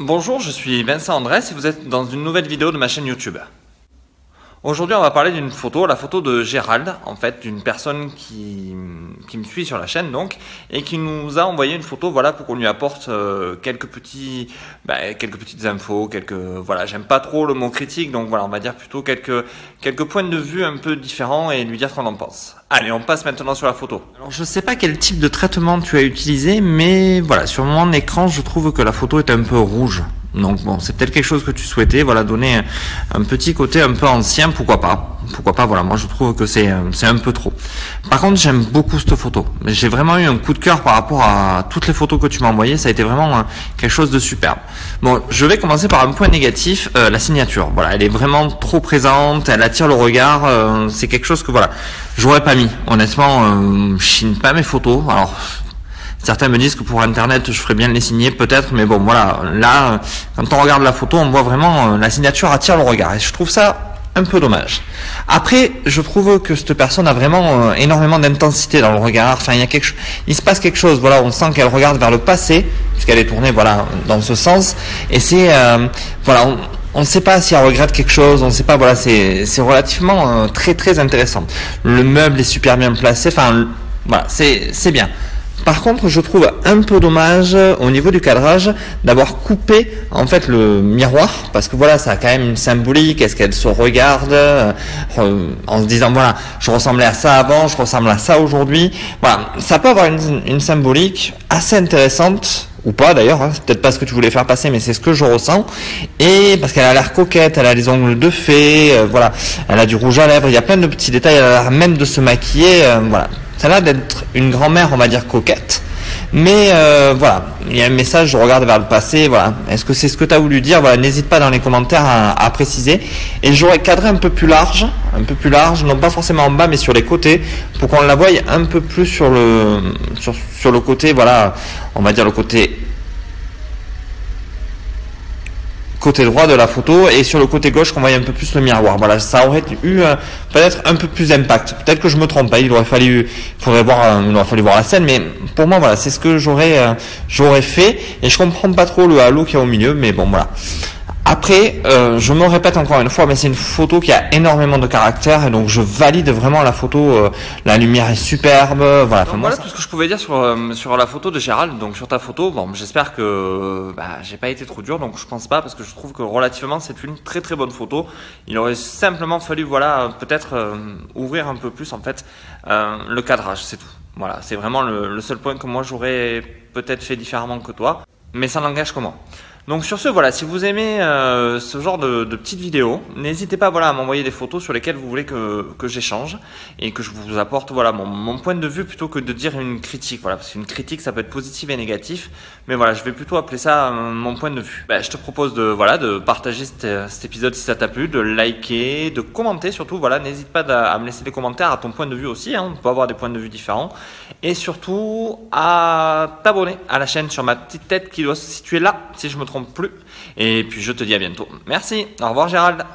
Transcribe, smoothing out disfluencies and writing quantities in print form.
Bonjour, je suis Vincent Andrès et vous êtes dans une nouvelle vidéo de ma chaîne YouTube. Aujourd'hui, on va parler d'une photo, la photo de Gérald, en fait, d'une personne qui me suit sur la chaîne donc, et qui nous a envoyé une photo, voilà, pour qu'on lui apporte quelques petites infos, voilà, j'aime pas trop le mot critique, donc voilà, on va dire plutôt quelques points de vue un peu différents et lui dire ce qu'on en pense. Allez, on passe maintenant sur la photo. Alors, je sais pas quel type de traitement tu as utilisé, mais voilà, sur mon écran, je trouve que la photo est un peu rouge. Donc bon, c'est peut-être quelque chose que tu souhaitais, voilà, donner un petit côté un peu ancien, pourquoi pas, voilà, moi je trouve que c'est un peu trop. Par contre, j'aime beaucoup cette photo, j'ai vraiment eu un coup de cœur par rapport à toutes les photos que tu m'as envoyées, ça a été vraiment quelque chose de superbe. Bon, je vais commencer par un point négatif, la signature, voilà, elle est vraiment trop présente, elle attire le regard, c'est quelque chose que voilà, j'aurais pas mis, honnêtement, je signe pas mes photos, alors... Certains me disent que pour internet je ferais bien de les signer peut-être, mais bon voilà, là quand on regarde la photo on voit vraiment la signature attire le regard et je trouve ça un peu dommage. Après je trouve que cette personne a vraiment énormément d'intensité dans le regard, enfin il se passe quelque chose, voilà, on sent qu'elle regarde vers le passé puisqu'elle est tournée voilà dans ce sens et c'est voilà, on ne sait pas si elle regrette quelque chose, on ne sait pas, voilà, c'est relativement très intéressant. Le meuble est super bien placé, enfin voilà, c'est bien. Par contre, je trouve un peu dommage au niveau du cadrage d'avoir coupé en fait le miroir parce que voilà, ça a quand même une symbolique. Est-ce qu'elle se regarde en se disant voilà, je ressemblais à ça avant, je ressemble à ça aujourd'hui. Voilà, ça peut avoir une symbolique assez intéressante ou pas d'ailleurs, hein, c'est peut-être pas ce que tu voulais faire passer, mais c'est ce que je ressens. Et parce qu'elle a l'air coquette, elle a les ongles de fée, voilà, elle a du rouge à lèvres, il y a plein de petits détails, elle a l'air même de se maquiller, voilà. Ça a l'air d'être une grand-mère, on va dire, coquette. Mais voilà, il y a un message, je regarde vers le passé, voilà. Est-ce que c'est ce que tu as voulu dire? Voilà, n'hésite pas dans les commentaires à préciser. Et j'aurais cadré un peu plus large, non pas forcément en bas, mais sur les côtés, pour qu'on la voie un peu plus sur le côté, voilà, on va dire le côté droit de la photo et sur le côté gauche qu'on voyait un peu plus le miroir. Voilà, ça aurait eu peut-être un peu plus d'impact. Peut-être que je me trompe, il aurait fallu voir la scène, mais pour moi voilà, c'est ce que j'aurais fait et je comprends pas trop le halo qu'il y a au milieu, mais bon voilà. Après, je me répète encore une fois, mais c'est une photo qui a énormément de caractère et donc je valide vraiment la photo. La lumière est superbe, voilà. Donc, voilà tout ce que je pouvais dire sur la photo de Gérald. Donc sur ta photo, bon, j'espère que j'ai pas été trop dur, donc je pense pas parce que je trouve que relativement c'est une très bonne photo. Il aurait simplement fallu voilà peut-être ouvrir un peu plus en fait le cadrage, c'est tout. Voilà, c'est vraiment le seul point que moi j'aurais peut-être fait différemment que toi, mais ça n'engage que moi. Donc sur ce, voilà, si vous aimez ce genre de petites vidéos, n'hésitez pas voilà, à m'envoyer des photos sur lesquelles vous voulez que j'échange et que je vous apporte voilà, mon point de vue plutôt que de dire une critique. Voilà, parce qu'une critique, ça peut être positif et négatif, mais voilà, je vais plutôt appeler ça mon point de vue. Je te propose de partager cet épisode si ça t'a plu, de liker, de commenter surtout. Voilà, n'hésite pas à me laisser des commentaires à ton point de vue aussi, hein, on peut avoir des points de vue différents. Et surtout à t'abonner à la chaîne sur ma petite tête qui doit se situer là, si je me trompe plus. Et puis je te dis à bientôt. Merci, au revoir Gérald.